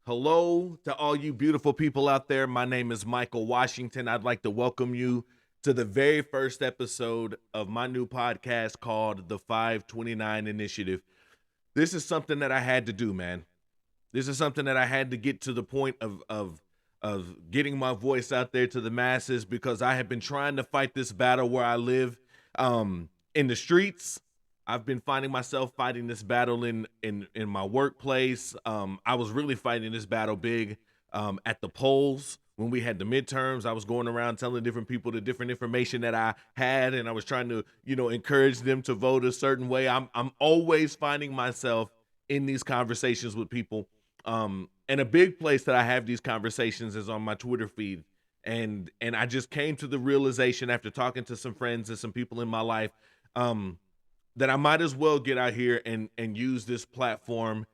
Hello to all you beautiful people out there. My name is Michael Washington. I'd like to welcome you to the very first episode of my new podcast called The 529 Initiative. This is something that I had to do, man. This is something that I had to get to the point of getting my voice out there to the masses because I have been trying to fight this battle where I live in the streets. I've been finding myself fighting this battle in my workplace. I was really fighting this battle big at the polls when we had the midterms. I was going around telling different people the different information that I had, and I was trying to, encourage them to vote a certain way. I'm always finding myself in these conversations with people. And a big place that I have these conversations is on my Twitter feed. And I just came to the realization after talking to some friends and some people in my life. That I might as well get out here and use this platform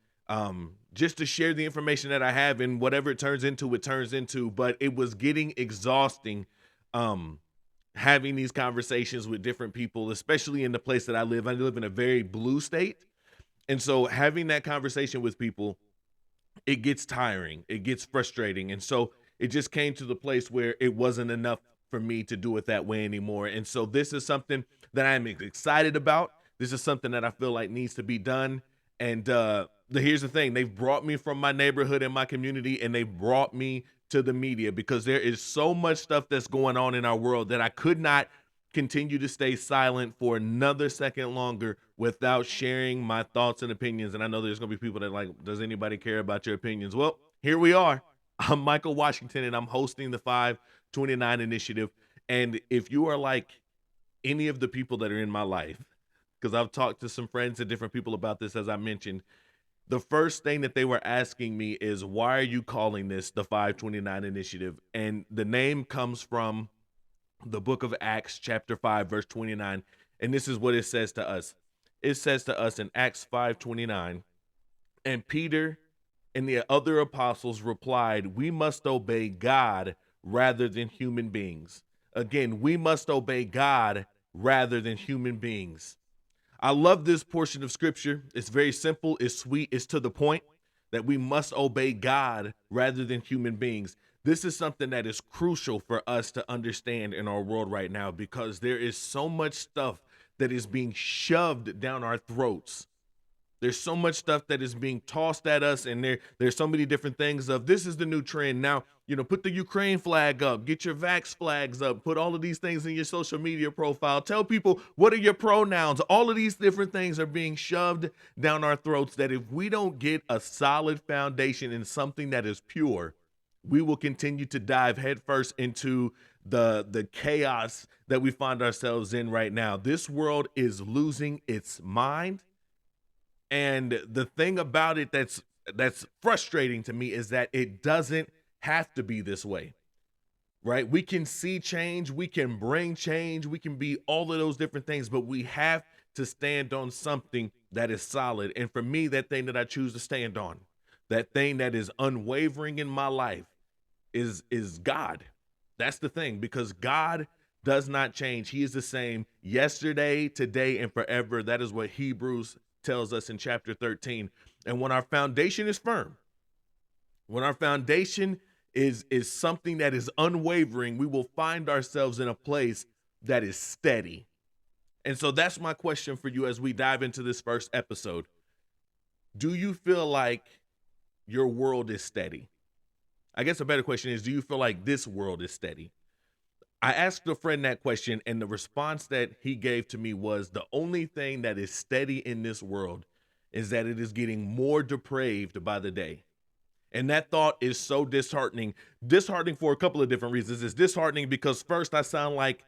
just to share the information that I have, and whatever it turns into, it turns into. But it was getting exhausting having these conversations with different people, especially in the place that I live. I live in a very blue state. And so having that conversation with people, it gets tiring, it gets frustrating. And so it just came to the place where it wasn't enough for me to do it that way anymore. And so this is something that I'm excited about. This is something that I feel like needs to be done. And here's the thing: they've brought me from my neighborhood and my community, and they brought me to the media because there is so much stuff that's going on in our world that I could not continue to stay silent for another second longer without sharing my thoughts and opinions. And I know there's going to be people that like, does anybody care about your opinions? Well, here we are. I'm Michael Washington, and I'm hosting the 529 Initiative. And if you are like any of the people that are in my life, because I've talked to some friends and different people about this, as I mentioned, the first thing that they were asking me is, why are you calling this the 529 Initiative? And the name comes from the book of Acts, chapter 5, verse 29. And this is what it says to us. It says to us in Acts 5:29, and Peter and the other apostles replied, we must obey God rather than human beings. Again, we must obey God rather than human beings. I love this portion of scripture. It's very simple, it's sweet, it's to the point that we must obey God rather than human beings. This is something that is crucial for us to understand in our world right now because there is so much stuff that is being shoved down our throats. There's so much stuff that is being tossed at us, and there's so many different things of, this is the new trend. Now, put the Ukraine flag up, get your Vax flags up, put all of these things in your social media profile. Tell people, what are your pronouns? All of these different things are being shoved down our throats that if we don't get a solid foundation in something that is pure, we will continue to dive headfirst into the chaos that we find ourselves in right now. This world is losing its mind. And the thing about it that's frustrating to me is that it doesn't have to be this way, right? We can see change, we can bring change, we can be all of those different things, but we have to stand on something that is solid. And for me, that thing that I choose to stand on, that thing that is unwavering in my life is God. That's the thing, because God does not change. He is the same yesterday, today, and forever. That is what Hebrews tells us in chapter 13. And when our foundation is firm, when our foundation is something that is unwavering, we will find ourselves in a place that is steady. And so that's my question for you as we dive into this first episode. Do you feel like your world is steady? I guess a better question is, do you feel like this world is steady? I asked a friend that question, and the response that he gave to me was, the only thing that is steady in this world is that it is getting more depraved by the day. And that thought is so disheartening. Disheartening for a couple of different reasons. It's disheartening because first, I sound like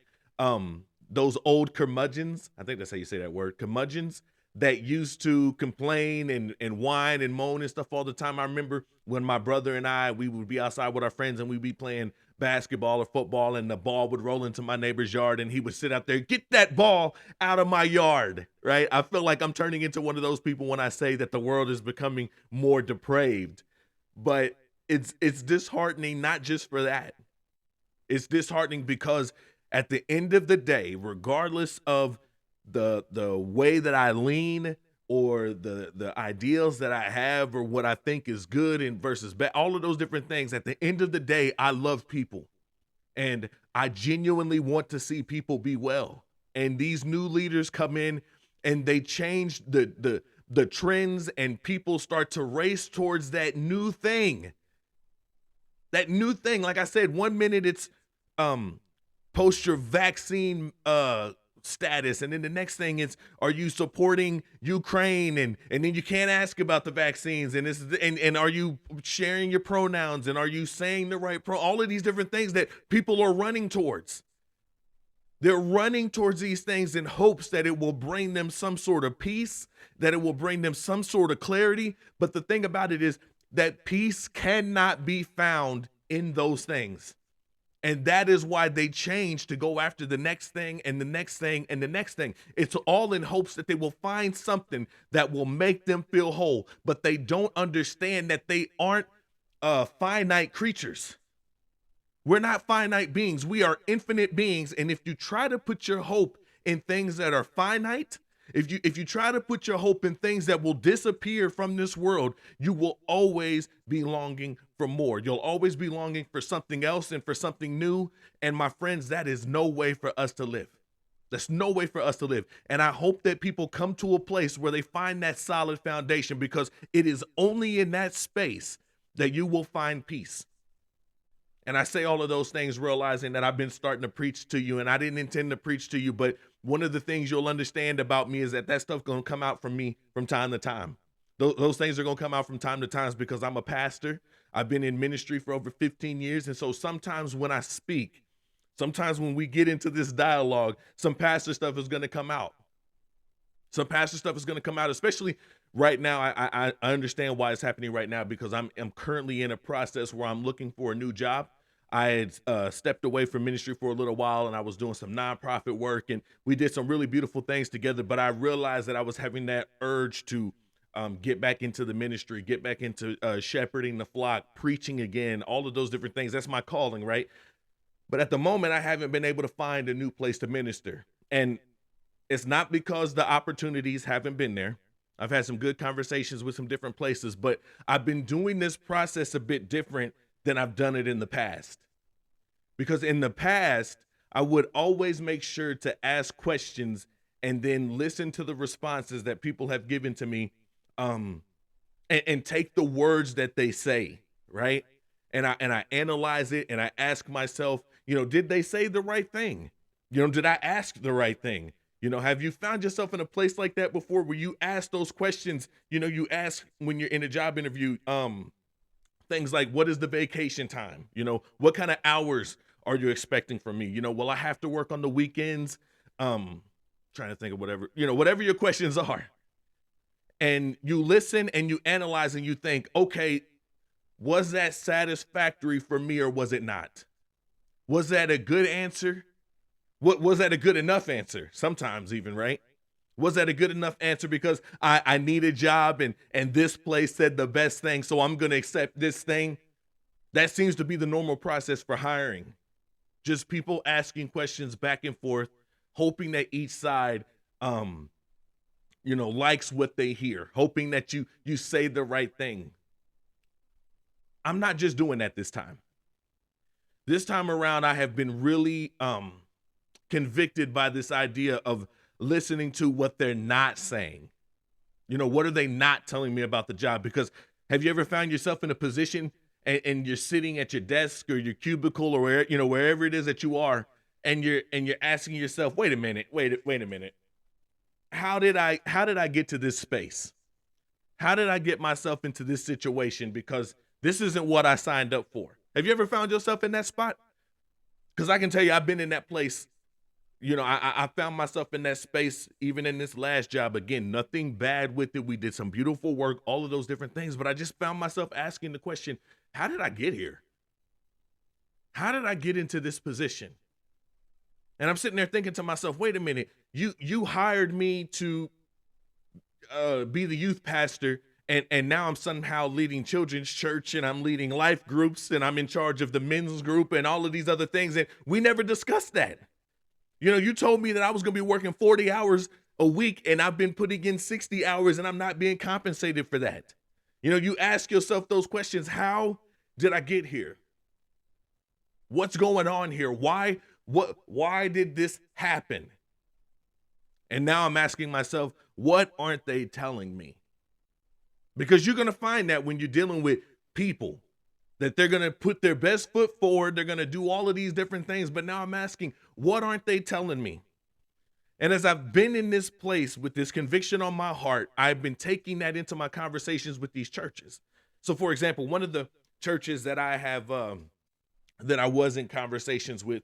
those old curmudgeons. I think that's how you say that word, curmudgeons, that used to complain and whine and moan and stuff all the time. I remember when my brother and we would be outside with our friends and we'd be playing basketball or football, and the ball would roll into my neighbor's yard and he would sit out there, get that ball out of my yard, right? I feel like I'm turning into one of those people when I say that the world is becoming more depraved. But it's disheartening, not just for that. It's disheartening because at the end of the day, regardless of the way that I lean, or the ideals that I have or what I think is good and versus bad, all of those different things. At the end of the day, I love people and I genuinely want to see people be well. And these new leaders come in and they change the trends and people start to race towards that new thing. That new thing. Like I said, 1 minute it's post your vaccine status, and then the next thing is, are you supporting Ukraine? And then you can't ask about the vaccines, and this and are you sharing your pronouns, and are you saying the right all of these different things that people are running towards. They're running towards these things in hopes that it will bring them some sort of peace, that it will bring them some sort of clarity. But the thing about it is that peace cannot be found in those things. And that is why they change to go after the next thing and the next thing and the next thing. It's all in hopes that they will find something that will make them feel whole. But they don't understand that they aren't finite creatures. We're not finite beings. We are infinite beings. And if you try to put your hope in things that are finite, if you try to put your hope in things that will disappear from this world, you will always be longing for more. You'll always be longing for something else and for something new. And my friends, that is no way for us to live. There's no way for us to live. And I hope that people come to a place where they find that solid foundation, because it is only in that space that you will find peace. And I say all of those things realizing that I've been starting to preach to you, and I didn't intend to preach to you, but one of the things you'll understand about me is that stuff's going to come out from me from time to time. Those things are going to come out from time to time because I'm a pastor. I've been in ministry for over 15 years. And so sometimes when I speak, sometimes when we get into this dialogue, some pastor stuff is going to come out. Some pastor stuff is going to come out, especially right now. I understand why it's happening right now, because I'm currently in a process where I'm looking for a new job. I had stepped away from ministry for a little while, and I was doing some nonprofit work, and we did some really beautiful things together. But I realized that I was having that urge to get back into the ministry, get back into shepherding the flock, preaching again, all of those different things. That's my calling, right? But at the moment, I haven't been able to find a new place to minister. And it's not because the opportunities haven't been there. I've had some good conversations with some different places, but I've been doing this process a bit different than I've done it in the past. Because in the past, I would always make sure to ask questions and then listen to the responses that people have given to me, and take the words that they say, right? And I analyze it, and I ask myself, did they say the right thing? Did I ask the right thing? Have you found yourself in a place like that before, where you ask those questions? You ask when you're in a job interview, things like, what is the vacation time? What kind of hours are you expecting from me? Will I have to work on the weekends? Trying to think of whatever your questions are. And you listen and you analyze and you think, okay, was that satisfactory for me or was it not? Was that a good answer? What was that a good enough answer? Sometimes even, right? Was that a good enough answer because I need a job and this place said the best thing, so I'm going to accept this thing? That seems to be the normal process for hiring. Just people asking questions back and forth, hoping that each side, likes what they hear, hoping that you say the right thing. I'm not just doing that this time. This time around, I have been really convicted by this idea of listening to what they're not saying. What are they not telling me about the job? Because have you ever found yourself in a position and you're sitting at your desk or your cubicle or wherever it is that you are, and you're asking yourself, wait a minute. How did I get to this space? How did I get myself into this situation? Because this isn't what I signed up for. Have you ever found yourself in that spot? Because I can tell you, I've been in that place. I found myself in that space, even in this last job. Again, nothing bad with it. We did some beautiful work, all of those different things. But I just found myself asking the question, how did I get here? How did I get into this position? And I'm sitting there thinking to myself, wait a minute, you hired me to be the youth pastor, and now I'm somehow leading children's church, and I'm leading life groups, and I'm in charge of the men's group and all of these other things. And we never discussed that. You told me that I was going to be working 40 hours a week and I've been putting in 60 hours and I'm not being compensated for that. You ask yourself those questions. How did I get here? What's going on here? Why did this happen? And now I'm asking myself, what aren't they telling me? Because you're going to find that when you're dealing with people, that they're going to put their best foot forward, they're going to do all of these different things. But now I'm asking, what aren't they telling me? And as I've been in this place with this conviction on my heart, I've been taking that into my conversations with these churches. So, for example, one of the churches that I have, that I was in conversations with,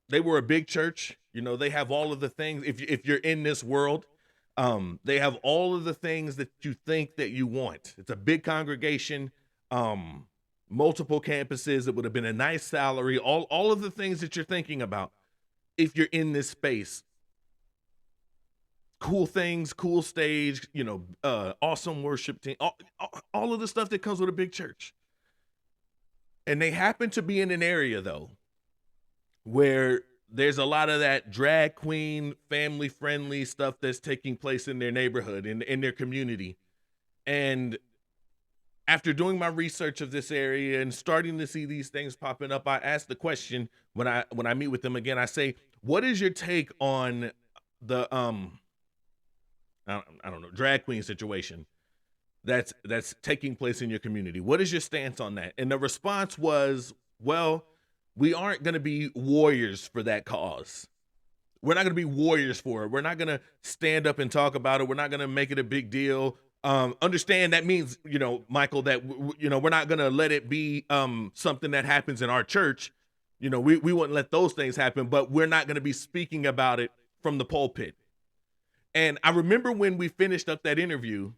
they were a big church. They have all of the things. If you're in this world, they have all of the things that you think that you want. It's a big congregation, multiple campuses. It would have been a nice salary, all of the things that you're thinking about if you're in this space. Cool things, cool stage, awesome worship team, all of the stuff that comes with a big church. And they happen to be in an area, though, where there's a lot of that drag queen, family-friendly stuff that's taking place in their neighborhood, in their community. And after doing my research of this area and starting to see these things popping up, I asked the question when I meet with them again. I say, what is your take on the I don't know, drag queen situation that's taking place in your community? What is your stance on that? And the response was, well, we aren't going to be warriors for that cause. We're not going to be warriors for it. We're not going to stand up and talk about it. We're not going to make it a big deal. Understand that means, Michael, that, we're not going to let it be something that happens in our church. We wouldn't let those things happen, but we're not going to be speaking about it from the pulpit. And I remember when we finished up that interview,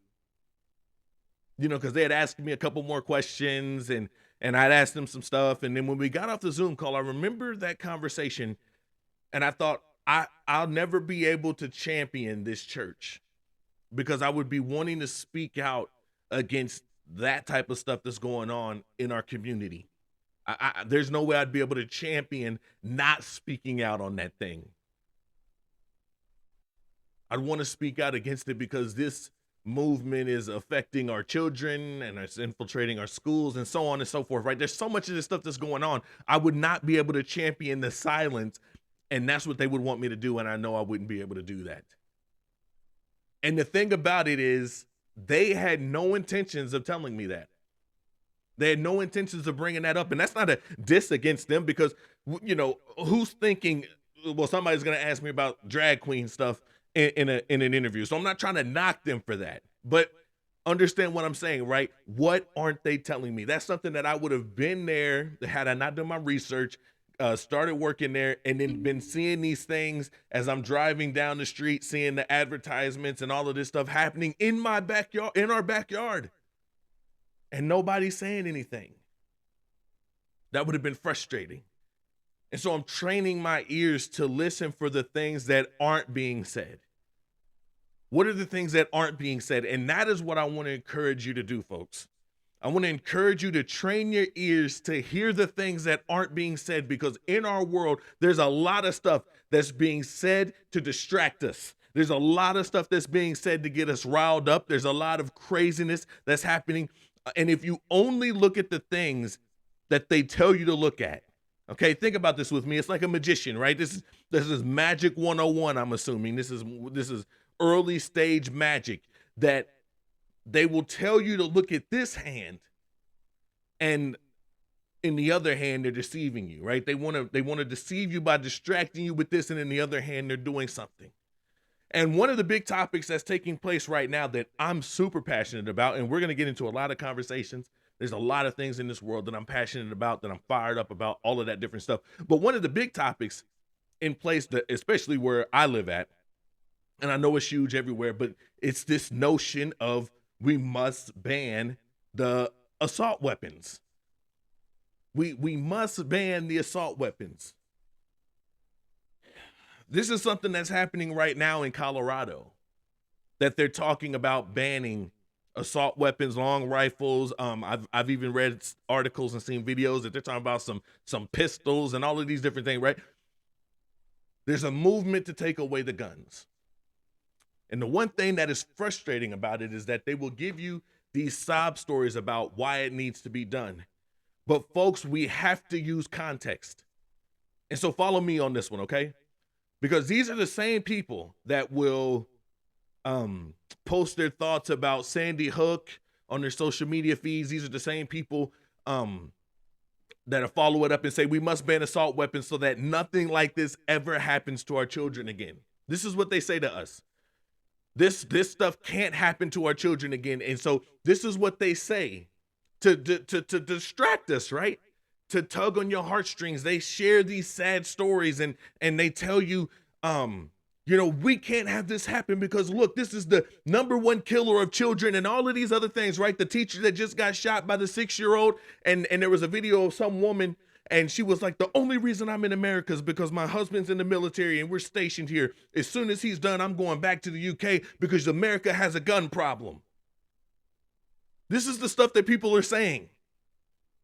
because they had asked me a couple more questions and I'd asked them some stuff. And then when we got off the Zoom call, I remember that conversation and I thought, I'll never be able to champion this church because I would be wanting to speak out against that type of stuff that's going on in our community. There's no way I'd be able to champion not speaking out on that thing. I'd want to speak out against it because this movement is affecting our children and it's infiltrating our schools and so on and so forth, right? There's so much of this stuff that's going on. I would not be able to champion the silence, and that's what they would want me to do, and I know I wouldn't be able to do that. And the thing about it is they had no intentions of telling me that. They had no intentions of bringing that up, and that's not a diss against them because, who's thinking, well, somebody's going to ask me about drag queen stuff in an interview. So I'm not trying to knock them for that, but understand what I'm saying, right? What aren't they telling me? That's something that I would have been there had I not done my research, started working there, and then been seeing these things as I'm driving down the street, seeing the advertisements and all of this stuff happening in my backyard, in our backyard, and nobody's saying anything. That would have been frustrating. And so I'm training my ears to listen for the things that aren't being said. What are the things that aren't being said? And that is what I want to encourage you to do, folks. I want to encourage you to train your ears to hear the things that aren't being said, because in our world, there's a lot of stuff that's being said to distract us. There's a lot of stuff that's being said to get us riled up. There's a lot of craziness that's happening. And if you only look at the things that they tell you to look at, okay, think about this with me. It's like a magician, right? This is magic 101, I'm assuming. This is early stage magic, that they will tell you to look at this hand, and in the other hand, they're deceiving you, right? They want to deceive you by distracting you with this, and in the other hand, they're doing something. And one of the big topics that's taking place right now that I'm super passionate about, and we're going to get into a lot of conversations. There's a lot of things in this world that I'm passionate about, that I'm fired up about, all of that different stuff. But one of the big topics in place, that especially where I live at, and I know it's huge everywhere, but it's this notion of we must ban the assault weapons. We must ban the assault weapons. This is something that's happening right now in Colorado, that they're talking about banning assault weapons, long rifles. I've even read articles and seen videos that they're talking about some pistols and all of these different things, right? There's a movement to take away the guns. And the one thing that is frustrating about it is that they will give you these sob stories about why it needs to be done. But folks, we have to use context. And so follow me on this one, okay? Because these are the same people that will post their thoughts about Sandy Hook on their social media feeds. These are the same people that'll follow it up and say we must ban assault weapons so that nothing like this ever happens to our children again. This is what they say to us. This stuff can't happen to our children again. And so this is what they say to distract us, right? To tug on your heartstrings. They share these sad stories and they tell you, we can't have this happen because look, this is the number one killer of children and all of these other things, right? The teacher that just got shot by the 6-year-old, and there was a video of some woman, and she was like, the only reason I'm in America is because my husband's in the military and we're stationed here. As soon as he's done, I'm going back to the UK because America has a gun problem. This is the stuff that people are saying.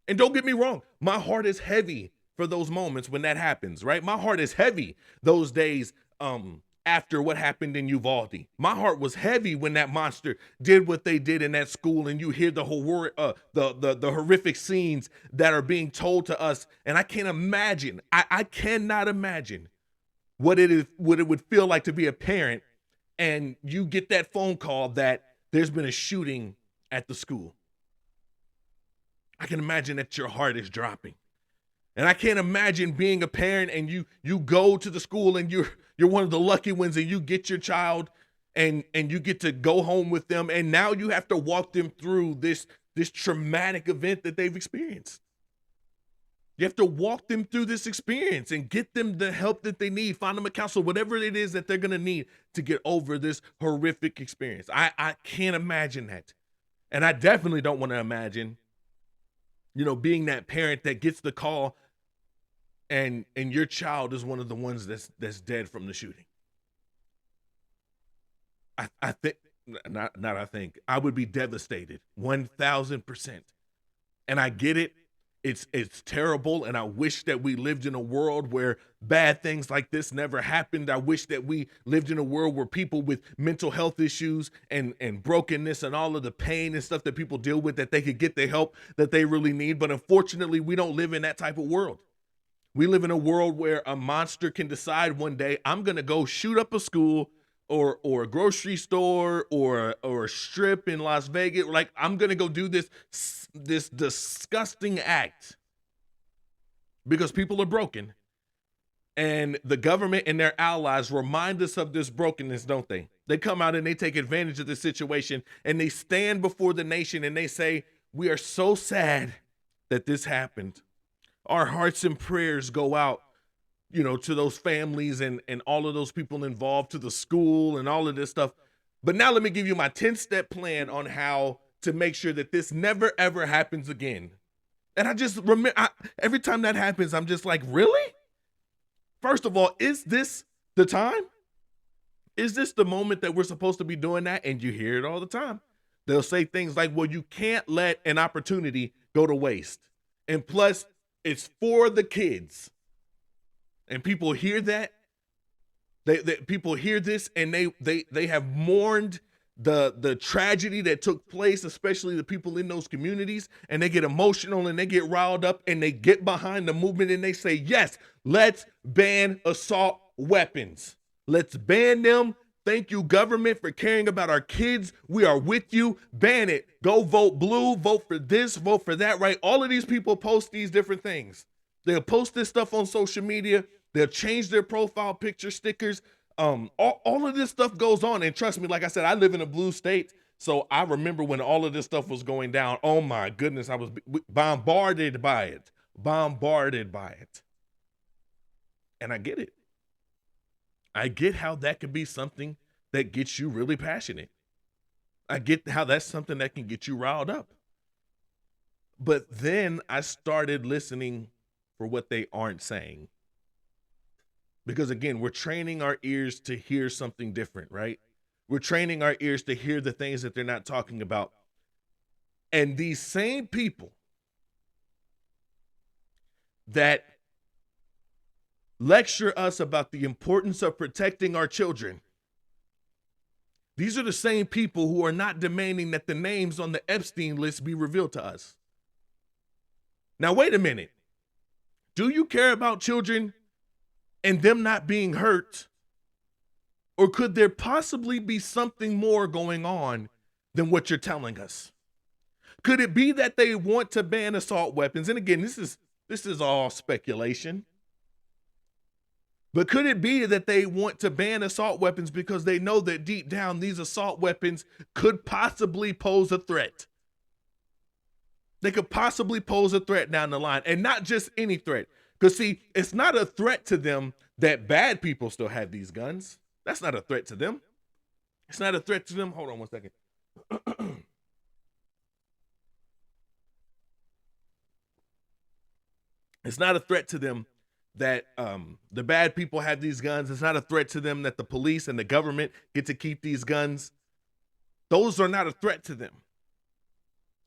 And don't get me wrong, my heart is heavy for those moments when that happens, right? My heart is heavy those days after what happened in Uvalde. My heart was heavy when that monster did what they did in that school, and you hear the horrific scenes that are being told to us. And I can't imagine, I cannot imagine what it would feel like to be a parent and you get that phone call that there's been a shooting at the school. I can imagine that your heart is dropping. And I can't imagine being a parent and you go to the school and you're one of the lucky ones and you get your child and you get to go home with them, and now you have to walk them through this traumatic event that they've experienced. You have to walk them through this experience and get them the help that they need, find them a counselor, whatever it is that they're gonna need to get over this horrific experience. I can't imagine that. And I definitely don't want to imagine, being that parent that gets the call and your child is one of the ones that's dead from the shooting. I think I would be devastated 1,000%. And I get it. It's terrible, and I wish that we lived in a world where bad things like this never happened. I wish that we lived in a world where people with mental health issues and brokenness and all of the pain and stuff that people deal with, that they could get the help that they really need. But unfortunately, we don't live in that type of world. We live in a world where a monster can decide one day, I'm going to go shoot up a school or a grocery store or a strip in Las Vegas. Like, I'm going to go do this disgusting act because people are broken. And the government and their allies remind us of this brokenness, don't they? They come out and they take advantage of the situation and they stand before the nation and they say, we are so sad that this happened. Our hearts and prayers go out, to those families and all of those people involved, to the school and all of this stuff. But now let me give you my 10-step plan on how to make sure that this never, ever happens again. And I just remember, every time that happens, I'm just like, really? First of all, is this the time? Is this the moment that we're supposed to be doing that? And you hear it all the time. They'll say things like, well, you can't let an opportunity go to waste. And plus, it's for the kids. And people hear that. People hear this and they have mourned the tragedy that took place, especially the people in those communities, and they get emotional and they get riled up and they get behind the movement and they say, yes, let's ban assault weapons. Let's ban them. Thank you, government, for caring about our kids. We are with you. Ban it. Go vote blue. Vote for this. Vote for that, right? All of these people post these different things. They'll post this stuff on social media. They'll change their profile picture stickers. All of this stuff goes on. And trust me, like I said, I live in a blue state. So I remember when all of this stuff was going down. Oh my goodness, I was bombarded by it. And I get it. I get how that could be something that gets you really passionate. I get how that's something that can get you riled up. But then I started listening for what they aren't saying. Because again, we're training our ears to hear something different, right? We're training our ears to hear the things that they're not talking about. And these same people that lecture us about the importance of protecting our children These are the same people who are not demanding that the names on the Epstein list be revealed to us. Now, wait a minute. Do you care about children and them not being hurt? Or could there possibly be something more going on than what you're telling us? Could it be that they want to ban assault weapons? And again, this is all speculation. But could it be that they want to ban assault weapons because they know that deep down these assault weapons could possibly pose a threat? They could possibly pose a threat down the line, and not just any threat. Because see, it's not a threat to them that bad people still have these guns. That's not a threat to them. It's not a threat to them. Hold on one second. It's not a threat to them that the bad people have these guns. It's not a threat to them that the police and the government get to keep these guns. Those are not a threat to them.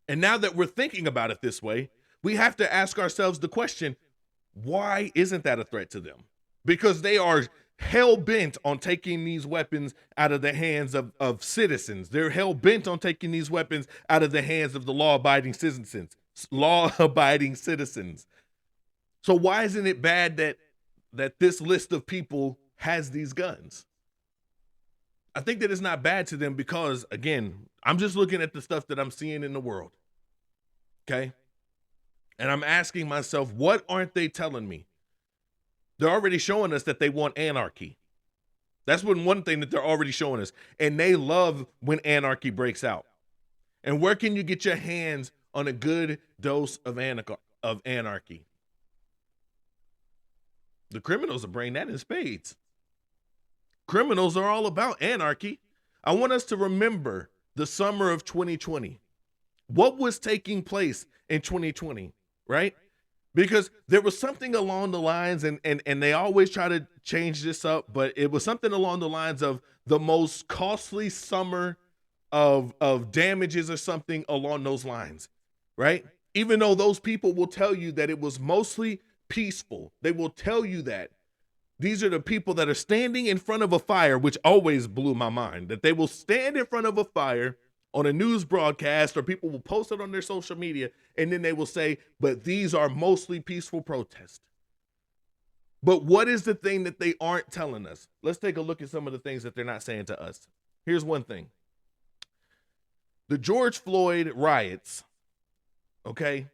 And now that we're thinking about it this way, we have to ask ourselves the question, why isn't that a threat to them? Because they are hell-bent on taking these weapons out of the hands of citizens. They're hell-bent on taking these weapons out of the hands of the law-abiding citizens. So why isn't it bad that this list of people has these guns? I think that it's not bad to them because, again, I'm just looking at the stuff that I'm seeing in the world. Okay? And I'm asking myself, what aren't they telling me? They're already showing us that they want anarchy. That's one thing that they're already showing us. And they love when anarchy breaks out. And where can you get your hands on a good dose of anarchy? The criminals are bringing that in spades. Criminals are all about anarchy. I want us to remember the summer of 2020. What was taking place in 2020, right? Because there was something along the lines, and they always try to change this up, but it was something along the lines of the most costly summer of damages or something along those lines, right? Even though those people will tell you that it was mostly peaceful. They will tell you that. These are the people that are standing in front of a fire, which always blew my mind, that they will stand in front of a fire on a news broadcast, or people will post it on their social media, and then they will say, but these are mostly peaceful protests. But what is the thing that they aren't telling us? Let's take a look at some of the things that they're not saying to us. Here's one thing. The George Floyd riots, okay?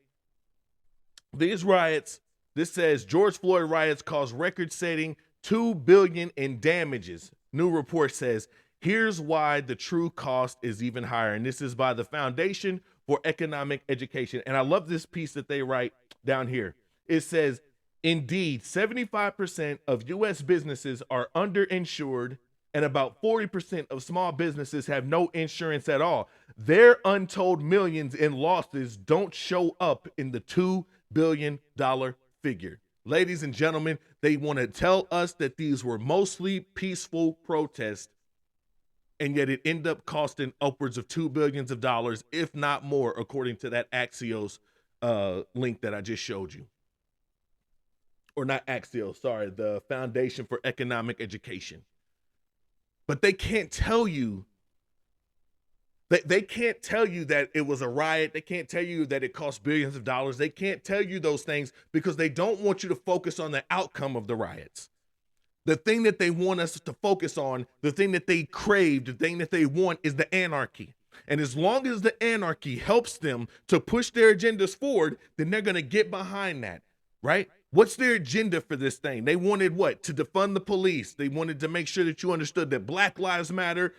These riots, this says George Floyd riots caused record-setting $2 billion in damages. New report says, here's why the true cost is even higher. And this is by the Foundation for Economic Education. And I love this piece that they write down here. It says, indeed, 75% of U.S. businesses are underinsured, and about 40% of small businesses have no insurance at all. Their untold millions in losses don't show up in the $2 billion figure. Ladies and gentlemen, they want to tell us that these were mostly peaceful protests, and yet it ended up costing upwards of $2 billion, if not more, according to that Axios link that I just showed you. Or not Axios, sorry, the Foundation for Economic Education. But they can't tell you they can't tell you that it was a riot. They can't tell you that it cost billions of dollars. They can't tell you those things because they don't want you to focus on the outcome of the riots. The thing that they want us to focus on, the thing that they crave, the thing that they want is the anarchy. And as long as the anarchy helps them to push their agendas forward, then they're going to get behind that, right? What's their agenda for this thing? They wanted what? To defund the police. They wanted to make sure that you understood that Black Lives Matter,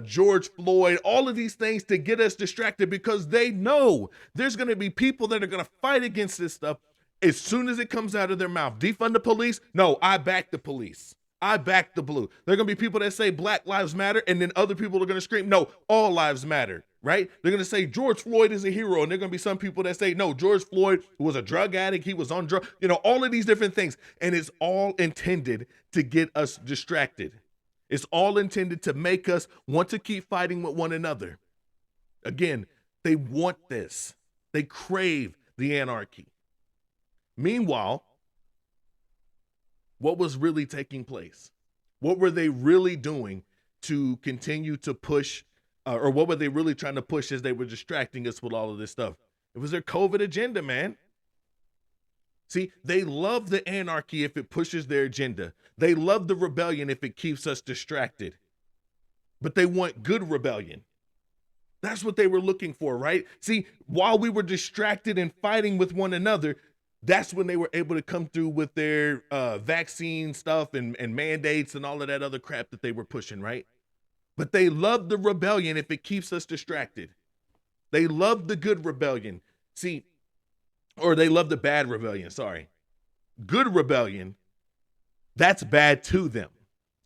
George Floyd, all of these things to get us distracted because they know there's going to be people that are going to fight against this stuff as soon as it comes out of their mouth. Defund the police? No, I back the police. I back the blue. There are going to be people that say Black Lives Matter, and then other people are going to scream, no, all lives matter, right? They're going to say George Floyd is a hero, and there are going to be some people that say, no, George Floyd was a drug addict. He was on drugs, all of these different things. And it's all intended to get us distracted. It's all intended to make us want to keep fighting with one another. Again, they want this. They crave the anarchy. Meanwhile, what was really taking place? What were they really doing to continue to push, or what were they really trying to push as they were distracting us with all of this stuff? It was their COVID agenda, man. See, they love the anarchy if it pushes their agenda. They love the rebellion if it keeps us distracted. But they want good rebellion. That's what they were looking for, right? See, while we were distracted and fighting with one another, that's when they were able to come through with their vaccine stuff and mandates and all of that other crap that they were pushing, right? But they love the rebellion if it keeps us distracted. They love the good rebellion. See, or they love the bad rebellion, sorry. Good rebellion, that's bad to them.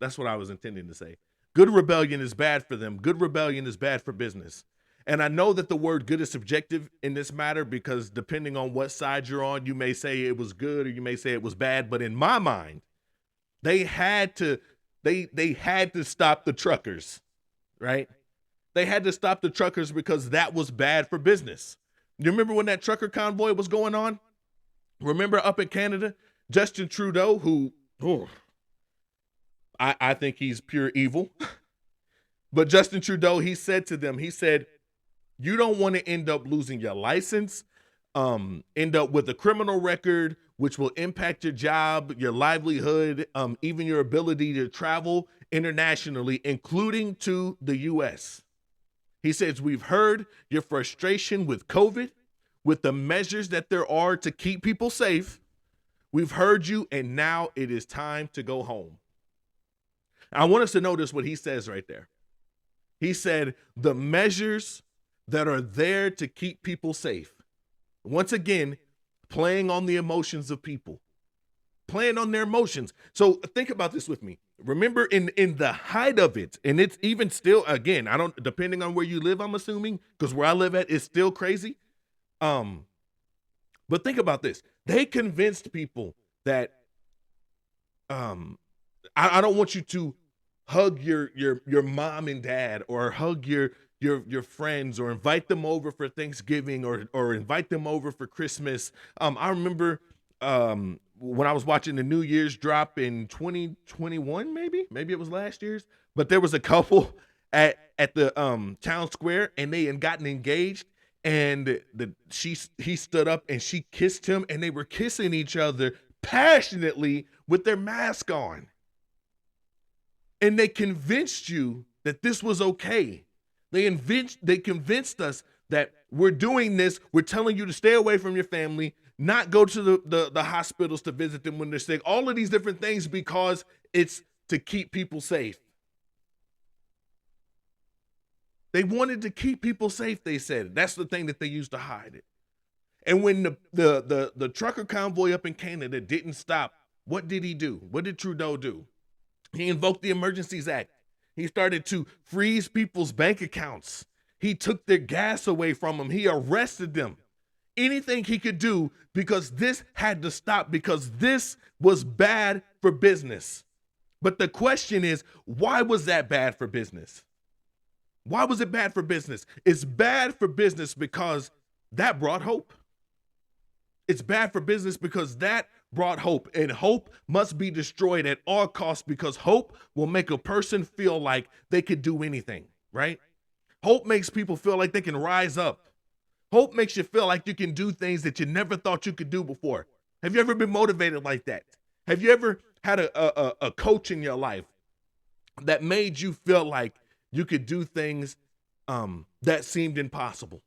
That's what I was intending to say. Good rebellion is bad for them. Good rebellion is bad for business. And I know that the word good is subjective in this matter because depending on what side you're on, you may say it was good or you may say it was bad. But in my mind, they had to stop the truckers, right? They had to stop the truckers because that was bad for business. You remember when that trucker convoy was going on? Remember up in Canada, Justin Trudeau, who, I think he's pure evil. But Justin Trudeau, he said to them, he said, you don't want to end up losing your license, end up with a criminal record, which will impact your job, your livelihood, even your ability to travel internationally, including to the U.S. He says, we've heard your frustration with COVID, with the measures that there are to keep people safe. We've heard you, and now it is time to go home. I want us to notice what he says right there. He said, the measures that are there to keep people safe. Once again, playing on the emotions of people, playing on their emotions. So think about this with me. Remember in the height of it, and it's even still, again, depending on where you live, I'm assuming, because where I live at is still crazy. But think about this. They convinced people that I don't want you to hug your mom and dad or hug your friends or invite them over for Thanksgiving or invite them over for Christmas. I remember when I was watching the New Year's drop in 2021, maybe it was last year's, but there was a couple at the town square and they had gotten engaged and he stood up and she kissed him and they were kissing each other passionately with their mask on. And they convinced you that this was okay. They convinced us that we're doing this. We're telling you to stay away from your family, not go to the hospitals to visit them when they're sick. All of these different things because it's to keep people safe. They wanted to keep people safe, they said. That's the thing that they used to hide it. And when the trucker convoy up in Canada didn't stop, what did he do? What did Trudeau do? He invoked the Emergencies Act. He started to freeze people's bank accounts. He took their gas away from them. He arrested them. Anything he could do because this had to stop because this was bad for business. But the question is, why was that bad for business? Why was it bad for business? It's bad for business because that brought hope. It's bad for business because that brought hope, and hope must be destroyed at all costs because hope will make a person feel like they could do anything, right? Hope makes people feel like they can rise up. Hope makes you feel like you can do things that you never thought you could do before. Have you ever been motivated like that? Have you ever had a coach in your life that made you feel like you could do things that seemed impossible?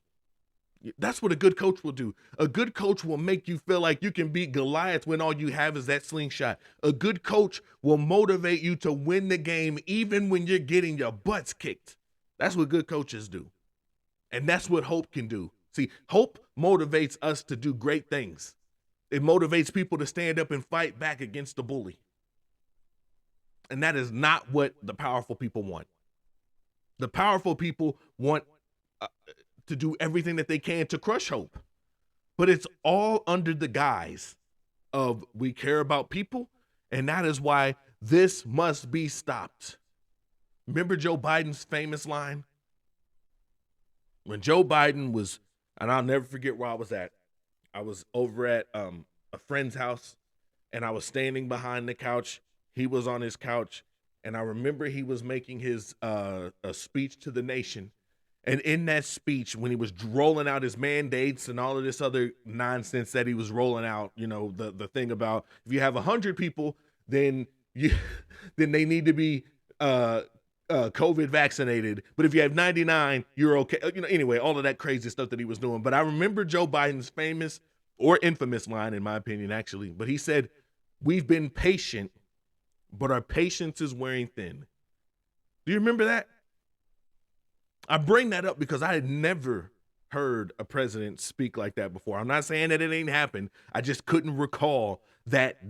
That's what a good coach will do. A good coach will make you feel like you can beat Goliath when all you have is that slingshot. A good coach will motivate you to win the game even when you're getting your butts kicked. That's what good coaches do. And that's what hope can do. See, hope motivates us to do great things. It motivates people to stand up and fight back against the bully. And that is not what the powerful people want. The powerful people want to do everything that they can to crush hope. But it's all under the guise of we care about people, and that is why this must be stopped. Remember Joe Biden's famous line? When Joe Biden was, and I'll never forget where I was at. I was over at a friend's house, and I was standing behind the couch. He was on his couch, And I remember he was making his a speech to the nation. And in that speech, when he was rolling out his mandates and all of this other nonsense that he was rolling out, you know, the thing about if you have 100 people, then you then they need to be COVID vaccinated. But if you have 99, you're okay. You know, anyway, all of that crazy stuff that he was doing. But I remember Joe Biden's famous or infamous line, in my opinion, actually. But he said, "We've been patient, but our patience is wearing thin." Do you remember that? I bring that up because I had never heard a president speak like that before. I'm not saying that it ain't happened. I just couldn't recall that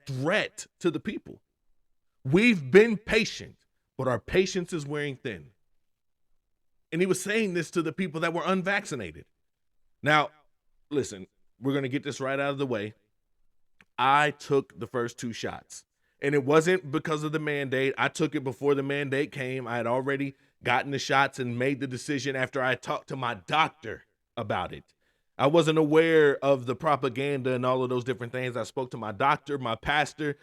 threat to the people. We've been patient, but our patience is wearing thin. And he was saying this to the people that were unvaccinated. Now, listen, we're going to get this right out of the way. I took the first 2 shots. And it wasn't because of the mandate. I took it before the mandate came. I had already gotten the shots and made the decision after I talked to my doctor about it. I wasn't aware of the propaganda and all of those different things. I spoke to my doctor, my pastor,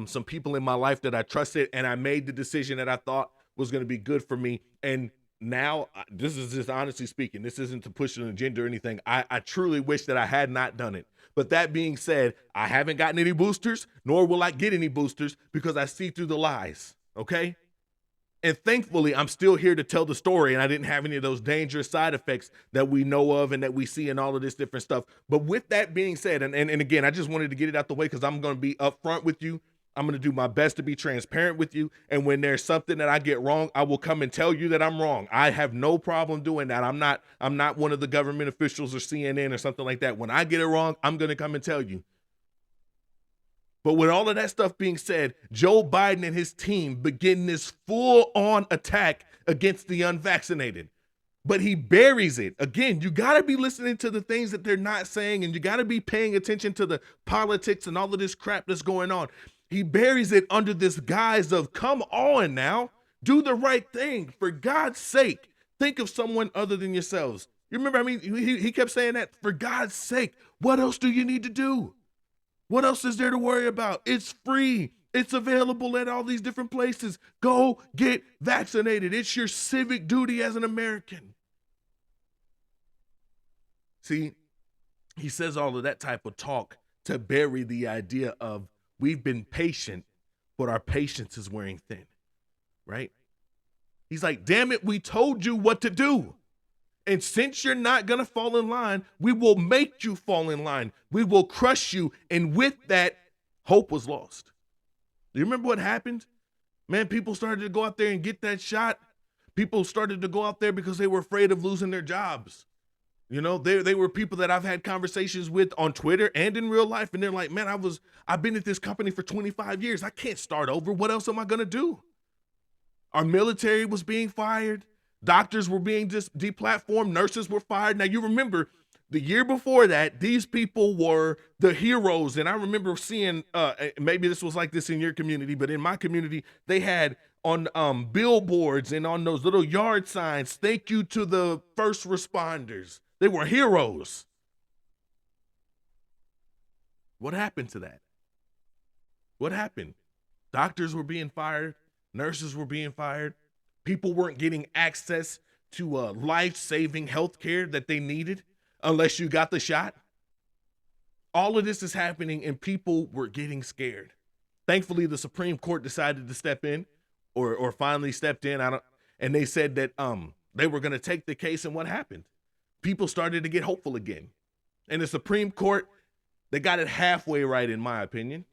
some people in my life that I trusted, and I made the decision that I thought was going to be good for me. And now, this is just honestly speaking, this isn't to push an agenda or anything. I truly wish that I had not done it. But that being said, I haven't gotten any boosters, nor will I get any boosters because I see through the lies, okay? And thankfully, I'm still here to tell the story, and I didn't have any of those dangerous side effects that we know of and that we see in all of this different stuff. But with that being said, and again, I just wanted to get it out the way because I'm going to be upfront with you. I'm going to do my best to be transparent with you. And when there's something that I get wrong, I will come and tell you that I'm wrong. I have no problem doing that. I'm not one of the government officials or CNN or something like that. When I get it wrong, I'm going to come and tell you. But with all of that stuff being said, Joe Biden and his team begin this full-on attack against the unvaccinated. But he buries it. Again, you got to be listening to the things that they're not saying, and you got to be paying attention to the politics and all of this crap that's going on. He buries it under this guise of, come on now, do the right thing. For God's sake, think of someone other than yourselves. You remember, I mean, he kept saying that, for God's sake, what else do you need to do? What else is there to worry about? It's free. It's available at all these different places. Go get vaccinated. It's your civic duty as an American. See, he says all of that type of talk to bury the idea of we've been patient, but our patience is wearing thin, right? He's like, damn it, we told you what to do. And since you're not going to fall in line, we will make you fall in line. We will crush you. And with that, hope was lost. Do you remember what happened? Man, people started to go out there and get that shot. People started to go out there because they were afraid of losing their jobs. You know, they were people that I've had conversations with on Twitter and in real life. And they're like, man, I've been at this company for 25 years. I can't start over. What else am I going to do? Our military was being fired. Doctors were being just deplatformed. Nurses were fired. Now, you remember the year before that, these people were the heroes. And I remember seeing, maybe this was like this in your community, but in my community, they had on billboards and on those little yard signs, thank you to the first responders. They were heroes. What happened to that? What happened? Doctors were being fired. Nurses were being fired. People weren't getting access to life-saving health care that they needed unless you got the shot. All of this is happening and people were getting scared. Thankfully, the Supreme Court decided to step in or finally stepped in. And they said that they were going to take the case, and what happened? People started to get hopeful again. And the Supreme Court, they got it halfway right, in my opinion.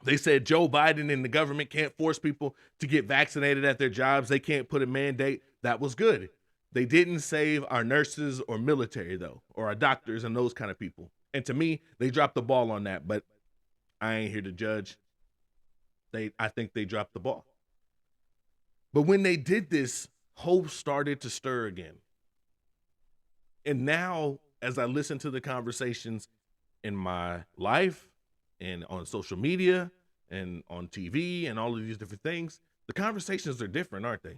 They said Joe Biden and the government can't force people to get vaccinated at their jobs. They can't put a mandate. That was good. They didn't save our nurses or military, though, or our doctors and those kind of people. And to me, they dropped the ball on that, but I ain't here to judge. I think they dropped the ball. But when they did this, hope started to stir again. And now, as I listen to the conversations in my life and on social media and on TV and all of these different things, the conversations are different, aren't they?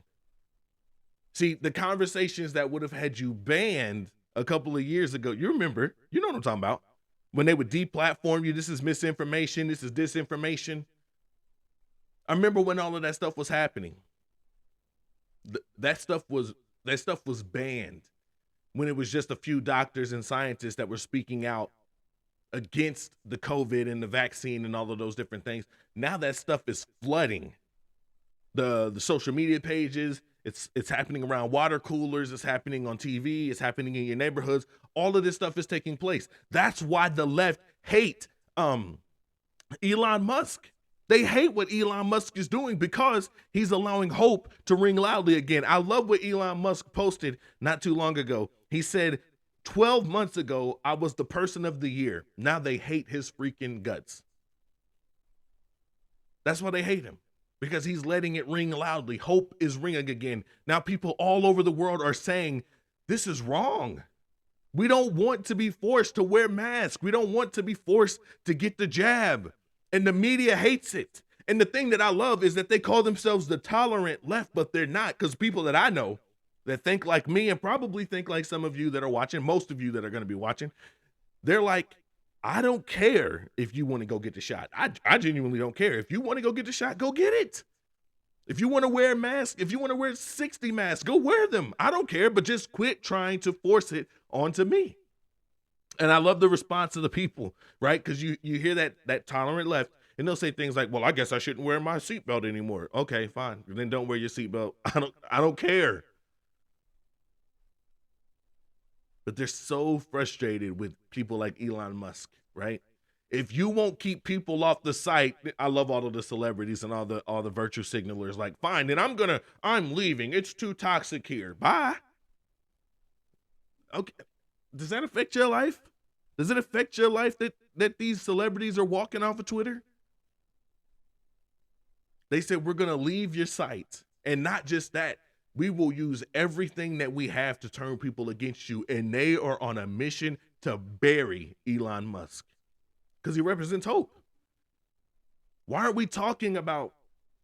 See, the conversations that would have had you banned a couple of years ago, you remember, you know what I'm talking about, when they would deplatform you, this is misinformation, this is disinformation. I remember when all of that stuff was happening. That stuff was banned when it was just a few doctors and scientists that were speaking out against the COVID and the vaccine and all of those different things. Now that stuff is flooding the social media pages. It's happening around water coolers. It's happening on TV. It's happening in your neighborhoods. All of this stuff is taking place. That's why the left hate Elon Musk. They hate what Elon Musk is doing because he's allowing hope to ring loudly again. I love what Elon Musk posted not too long ago. He said, 12 months ago, I was the person of the year. Now they hate his freaking guts. That's why they hate him, because he's letting it ring loudly. Hope is ringing again. Now people all over the world are saying, this is wrong. We don't want to be forced to wear masks. We don't want to be forced to get the jab. And the media hates it. And the thing that I love is that they call themselves the tolerant left, but they're not, because people that I know that think like me and probably think like some of you that are watching, most of you that are going to be watching, they're like, I don't care if you want to go get the shot. I genuinely don't care. If you want to go get the shot, go get it. If you want to wear a mask, if you want to wear 60 masks, go wear them. I don't care, but just quit trying to force it onto me. And I love the response of the people, right? Because you hear that tolerant left, and they'll say things like, well, I guess I shouldn't wear my seatbelt anymore. Okay, fine. Then don't wear your seatbelt. I don't care. But they're so frustrated with people like Elon Musk, right? If you won't keep people off the site, I love all of the celebrities and all the virtue signalers, like, fine, then I'm leaving. It's too toxic here. Bye. Okay. Does that affect your life? Does it affect your life that these celebrities are walking off of Twitter? They said, we're going to leave your site. And not just that, we will use everything that we have to turn people against you. And they are on a mission to bury Elon Musk because he represents hope. Why aren't we talking about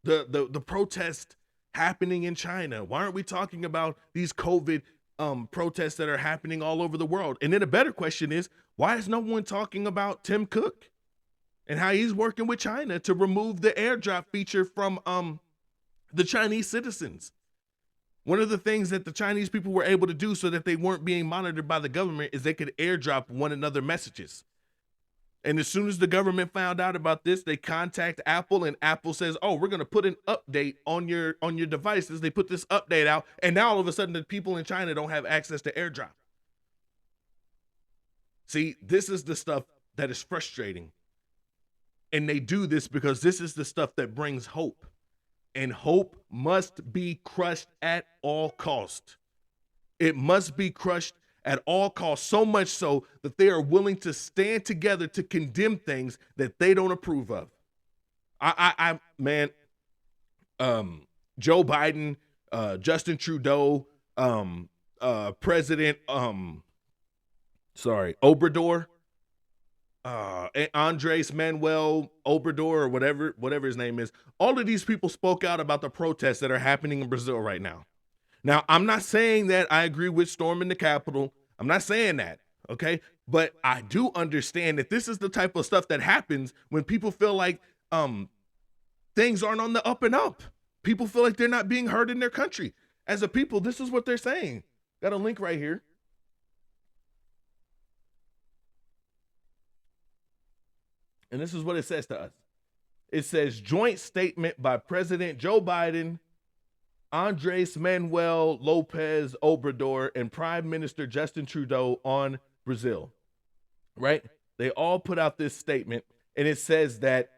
the protest happening in China? Why aren't we talking about these COVID protests that are happening all over the world? And then a better question is, why is no one talking about Tim Cook and how he's working with China to remove the airdrop feature from the Chinese citizens? One of the things that the Chinese people were able to do so that they weren't being monitored by the government is they could airdrop one another messages. And as soon as the government found out about this, they contact Apple, and Apple says, oh, we're going to put an update on your devices. They put this update out, and now all of a sudden the people in China don't have access to airdrop. See, this is the stuff that is frustrating. And they do this because this is the stuff that brings hope. And hope must be crushed at all cost. It must be crushed at all costs, so much so that they are willing to stand together to condemn things that they don't approve of. Joe Biden, Justin Trudeau, President, Obrador, Andres Manuel Obrador, or whatever his name is. All of these people spoke out about the protests that are happening in Brazil right now. Now, I'm not saying that I agree with storming the Capitol. I'm not saying that, okay? But I do understand that this is the type of stuff that happens when people feel like things aren't on the up and up. People feel like they're not being heard in their country. As a people, this is what they're saying. Got a link right here. And this is what it says to us. It says, joint statement by President Joe Biden, Andres Manuel Lopez Obrador, and Prime Minister Justin Trudeau on Brazil, right? They all put out this statement, and it says that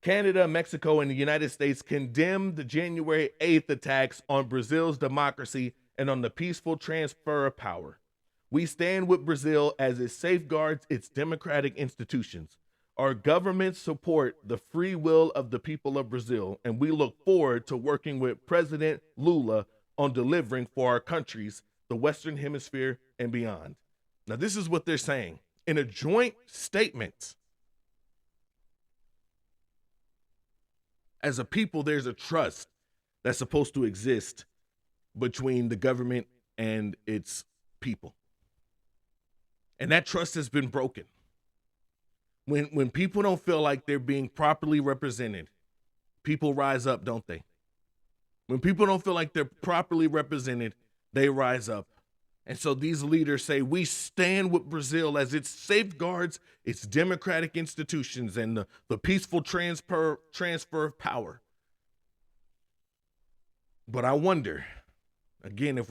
Canada, Mexico, and the United States condemn the January 8th attacks on Brazil's democracy and on the peaceful transfer of power. We stand with Brazil as it safeguards its democratic institutions. Our governments support the free will of the people of Brazil, and we look forward to working with President Lula on delivering for our countries, the Western Hemisphere, and beyond. Now, this is what they're saying in a joint statement. As a people, there's a trust that's supposed to exist between the government and its people. And that trust has been broken. When people don't feel like they're being properly represented, people rise up, don't they? When people don't feel like they're properly represented, they rise up. And so these leaders say, we stand with Brazil as it safeguards its democratic institutions and the peaceful transfer of power. But I wonder, again, if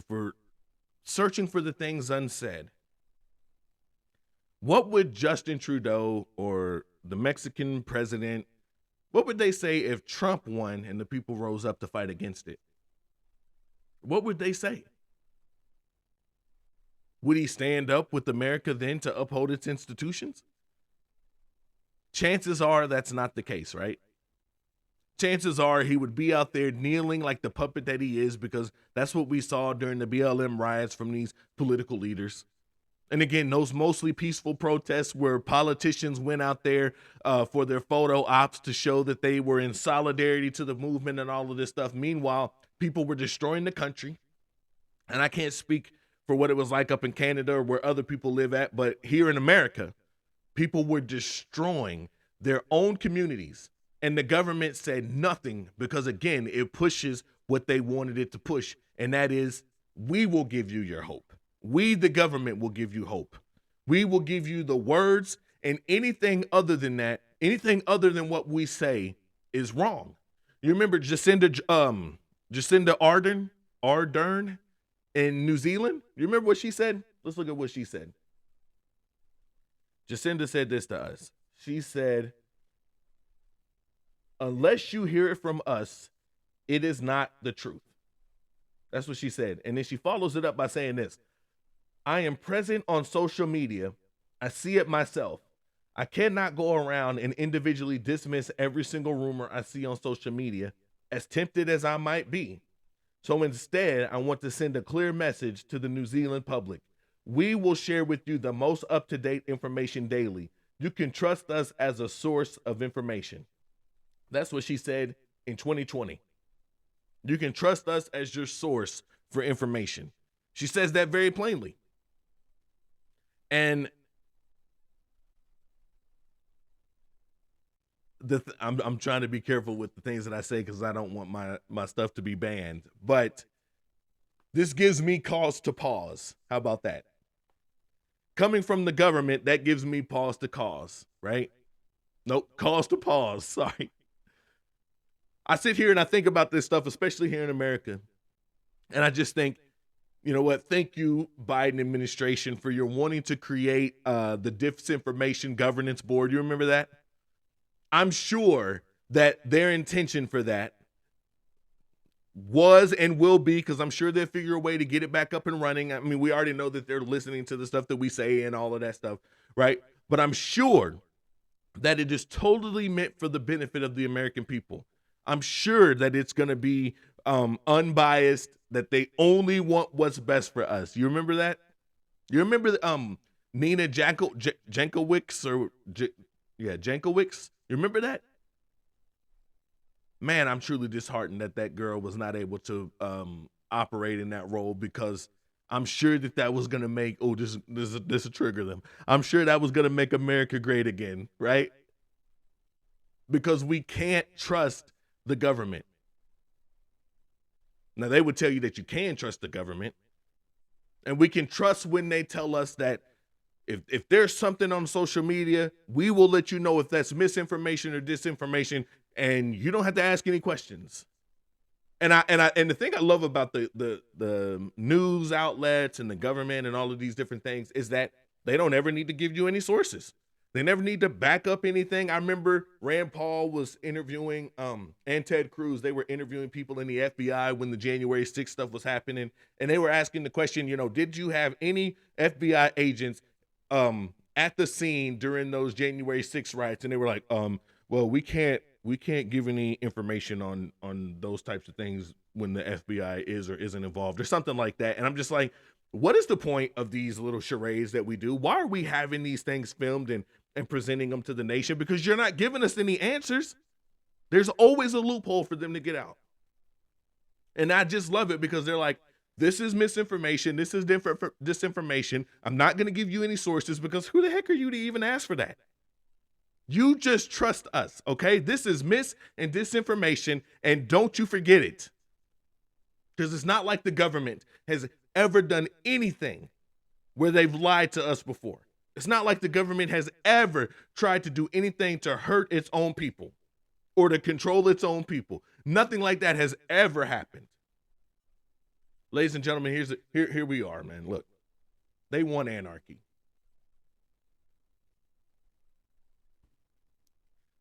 we're searching for the things unsaid, what would Justin Trudeau or the Mexican president, what would they say if Trump won and the people rose up to fight against it? What would they say? Would he stand up with America then to uphold its institutions? Chances are that's not the case, right? Chances are he would be out there kneeling like the puppet that he is, because that's what we saw during the BLM riots from these political leaders. And again, those mostly peaceful protests where politicians went out there for their photo ops to show that they were in solidarity to the movement and all of this stuff. Meanwhile, people were destroying the country. And I can't speak for what it was like up in Canada or where other people live at, but here in America, people were destroying their own communities. And the government said nothing because, again, it pushes what they wanted it to push. And that is, we will give you your hope. We, the government, will give you hope. We will give you the words, and anything other than that, anything other than what we say is wrong. You remember Jacinda Ardern in New Zealand? You remember what she said? Let's look at what she said. Jacinda said this to us. She said, unless you hear it from us, it is not the truth. That's what she said. And then she follows it up by saying this. I am present on social media. I see it myself. I cannot go around and individually dismiss every single rumor I see on social media, as tempted as I might be. So instead, I want to send a clear message to the New Zealand public. We will share with you the most up-to-date information daily. You can trust us as a source of information. That's what she said in 2020. You can trust us as your source for information. She says that very plainly. And I'm trying to be careful with the things that I say because I don't want my stuff to be banned. But this gives me cause to pause. How about that? Coming from the government, that gives me pause to cause, right? Nope, cause to pause. Sorry. I sit here and I think about this stuff, especially here in America. And I just think, you know what? Thank you, Biden administration, for your wanting to create the Disinformation Governance Board. You remember that? I'm sure that their intention for that was and will be, because I'm sure they'll figure a way to get it back up and running. I mean, we already know that they're listening to the stuff that we say and all of that stuff, right? But I'm sure that it is totally meant for the benefit of the American people. I'm sure that it's going to be unbiased, that they only want what's best for us. You remember that? You remember Nina Jankowicz or Jankowicz? You remember that? Man, I'm truly disheartened that girl was not able to operate in that role, because I'm sure that was going to make, this will trigger them. I'm sure that was going to make America great again, right? Because we can't trust the government. Now, they would tell you that you can trust the government, and we can trust when they tell us that if there's something on social media, we will let you know if that's misinformation or disinformation, and you don't have to ask any questions. And the thing I love about the news outlets and the government and all of these different things is that they don't ever need to give you any sources. They never need to back up anything. I remember Rand Paul was interviewing and Ted Cruz. They were interviewing people in the FBI when the January 6th stuff was happening, and they were asking the question, did you have any FBI agents at the scene during those January 6th riots? And they were like, well, we can't give any information on those types of things when the FBI is or isn't involved or something like that. And I'm just like, what is the point of these little charades that we do? Why are we having these things filmed and presenting them to the nation? Because you're not giving us any answers. There's always a loophole for them to get out. And I just love it because they're like, this is misinformation. This is disinformation. I'm not going to give you any sources, because who the heck are you to even ask for that? You just trust us, okay? This is mis and disinformation, and don't you forget it. Because it's not like the government has ever done anything where they've lied to us before. It's not like the government has ever tried to do anything to hurt its own people or to control its own people. Nothing like that has ever happened. Ladies and gentlemen, here we are, man. Look, they want anarchy.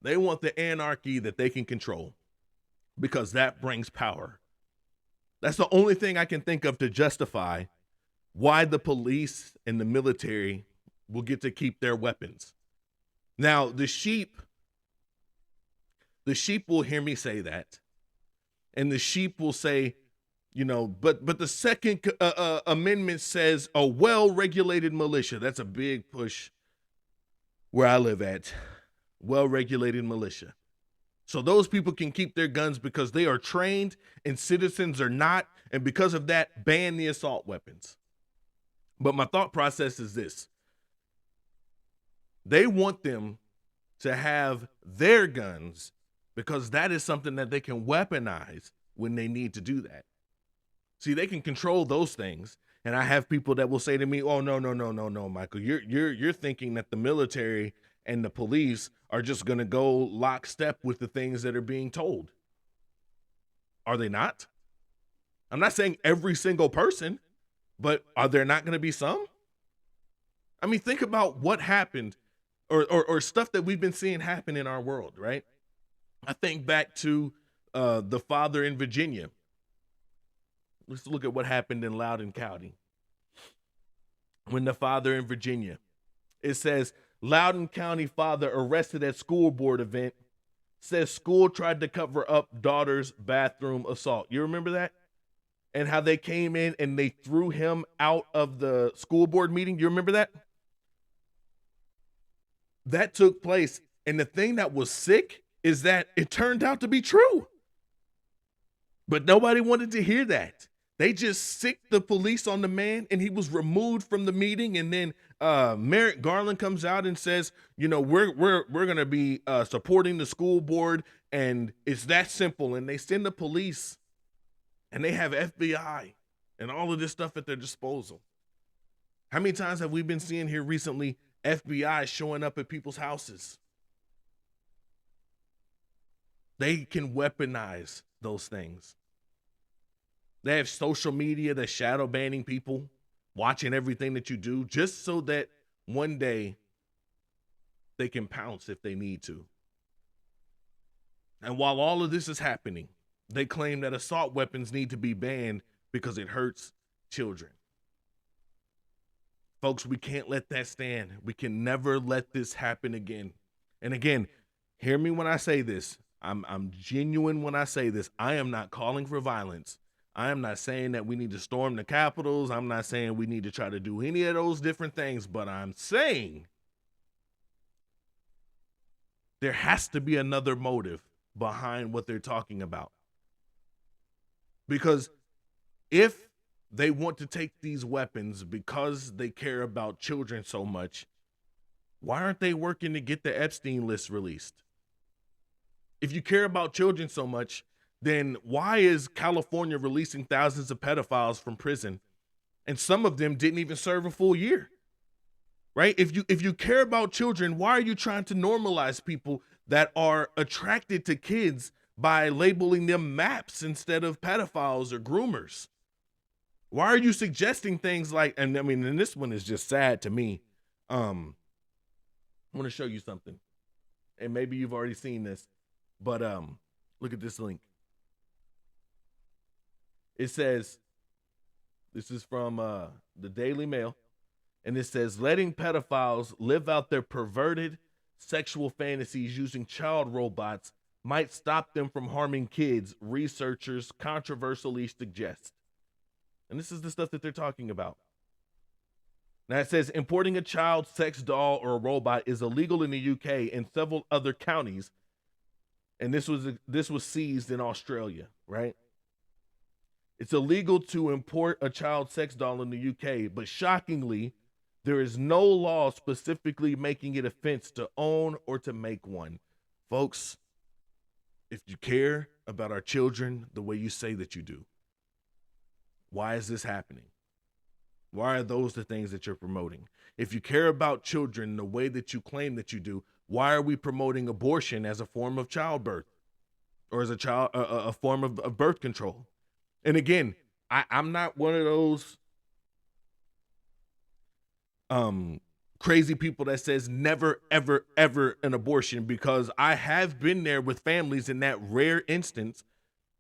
They want the anarchy that they can control because that brings power. That's the only thing I can think of to justify why the police and the military will get to keep their weapons. Now, the sheep will hear me say that, and the sheep will say, but the second amendment says a well-regulated militia. That's a big push where I live at. Well-regulated militia. So those people can keep their guns because they are trained and citizens are not, and because of that, ban the assault weapons. But my thought process is this. They want them to have their guns because that is something that they can weaponize when they need to do that. See, they can control those things. And I have people that will say to me, "Oh, no, Michael, you're thinking that the military and the police are just going to go lockstep with the things that are being told." Are they not? I'm not saying every single person, but are there not going to be some? I mean, think about what happened or stuff that we've been seeing happen in our world, right? I think back to the father in Virginia. Let's look at what happened in Loudoun County. When the father in Virginia, it says, Loudoun County father arrested at school board event, says school tried to cover up daughter's bathroom assault. You remember that? And how they came in and they threw him out of the school board meeting. You remember that? That took place. And the thing that was sick is that it turned out to be true. But nobody wanted to hear that. They just sicked the police on the man and he was removed from the meeting. And then Merrick Garland comes out and says, we're going to be supporting the school board, and it's that simple. And they send the police and they have FBI and all of this stuff at their disposal. How many times have we been seeing here recently FBI showing up at people's houses? They can weaponize those things. They have social media that's shadow banning people, watching everything that you do, just so that one day they can pounce if they need to. And while all of this is happening, they claim that assault weapons need to be banned because it hurts children. Folks, we can't let that stand. We can never let this happen again. And again, hear me when I say this. I'm genuine when I say this. I am not calling for violence. I am not saying that we need to storm the Capitols. I'm not saying we need to try to do any of those different things, but I'm saying there has to be another motive behind what they're talking about. Because if they want to take these weapons because they care about children so much, why aren't they working to get the Epstein list released? If you care about children so much, then why is California releasing thousands of pedophiles from prison, and some of them didn't even serve a full year? Right? If you care about children, why are you trying to normalize people that are attracted to kids by labeling them MAPs instead of pedophiles or groomers? Why are you suggesting things like, and this one is just sad to me. I want to show you something, and maybe you've already seen this, but look at this link. It says, this is from the Daily Mail, and it says, letting pedophiles live out their perverted sexual fantasies using child robots might stop them from harming kids, researchers controversially suggest. And this is the stuff that they're talking about. Now it says, importing a child sex doll or a robot is illegal in the UK and several other counties. And this was seized in Australia, right? It's illegal to import a child sex doll in the UK, but shockingly, There is no law specifically making it offense to own or to make one. Folks, if you care about our children the way you say that you do, why is this happening? Why are those the things that you're promoting? If you care about children the way that you claim that you do, why are we promoting abortion as a form of childbirth or as a form of birth control? And again, I'm not one of those crazy people that says never, ever, ever an abortion, because I have been there with families in that rare instance.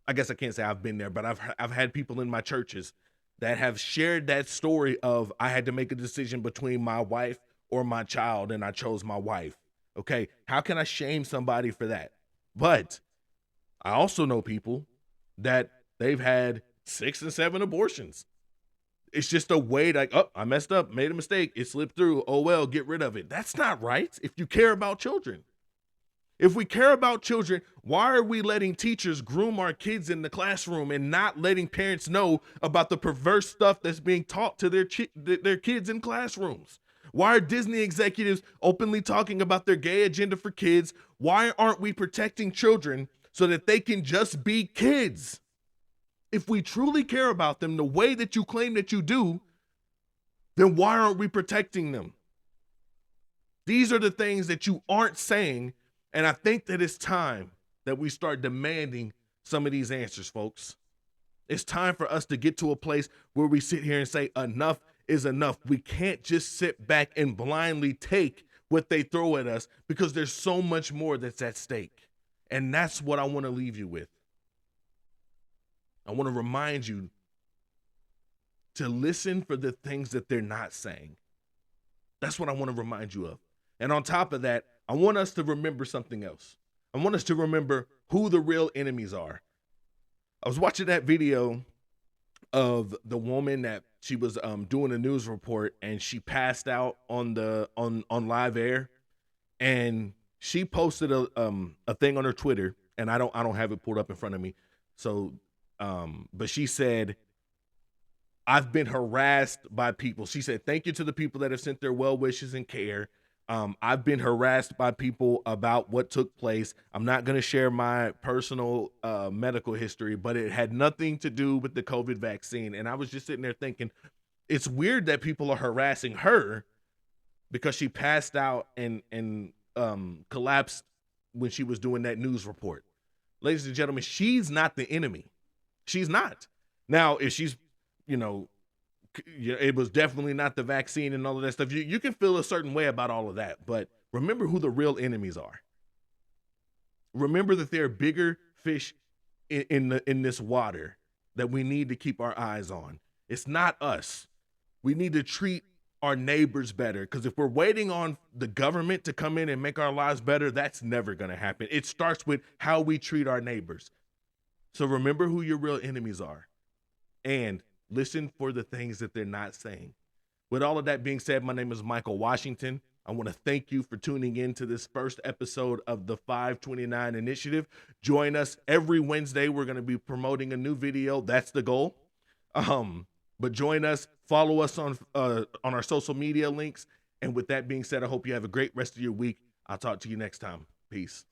I guess I can't say I've been there, but I've had people in my churches that have shared that story of, I had to make a decision between my wife or my child, and I chose my wife. Okay, how can I shame somebody for that? But I also know people that they've had 6 and 7 abortions. It's just a way to, like, oh, I messed up, made a mistake, it slipped through, oh well, get rid of it. That's not right if you care about children. If we care about children, why are we letting teachers groom our kids in the classroom and not letting parents know about the perverse stuff that's being taught to their kids in classrooms? Why are Disney executives openly talking about their gay agenda for kids? Why aren't we protecting children so that they can just be kids? If we truly care about them the way that you claim that you do, then why aren't we protecting them? These are the things that you aren't saying. And I think that it's time that we start demanding some of these answers, folks. It's time for us to get to a place where we sit here and say enough is enough. We can't just sit back and blindly take what they throw at us, because there's so much more that's at stake. And that's what I want to leave you with. I want to remind you to listen for the things that they're not saying. That's what I want to remind you of. And on top of that, I want us to remember something else. I want us to remember who the real enemies are. I was watching that video of the woman that she was doing a news report, and she passed out on live air, and she posted a thing on her Twitter, and I don't have it pulled up in front of me. So but she said, I've been harassed by people. She said, thank you to the people that have sent their well wishes and care. I've been harassed by people about what took place. I'm not going to share my personal medical history, but it had nothing to do with the COVID vaccine. And I was just sitting there thinking, it's weird that people are harassing her because she passed out and collapsed when she was doing that news report. Ladies and gentlemen, she's not the enemy. She's not. Now, if she's, it was definitely not the vaccine and all of that stuff. You can feel a certain way about all of that, but remember who the real enemies are. Remember that there are bigger fish in this water that we need to keep our eyes on. It's not us. We need to treat our neighbors better, because if we're waiting on the government to come in and make our lives better, that's never going to happen. It starts with how we treat our neighbors. So remember who your real enemies are, and listen for the things that they're not saying. With all of that being said, my name is Michael Washington. I want to thank you for tuning in to this first episode of the 529 Initiative. Join us every Wednesday. We're going to be promoting a new video. That's the goal. But join us, follow us on our social media links. And with that being said, I hope you have a great rest of your week. I'll talk to you next time. Peace.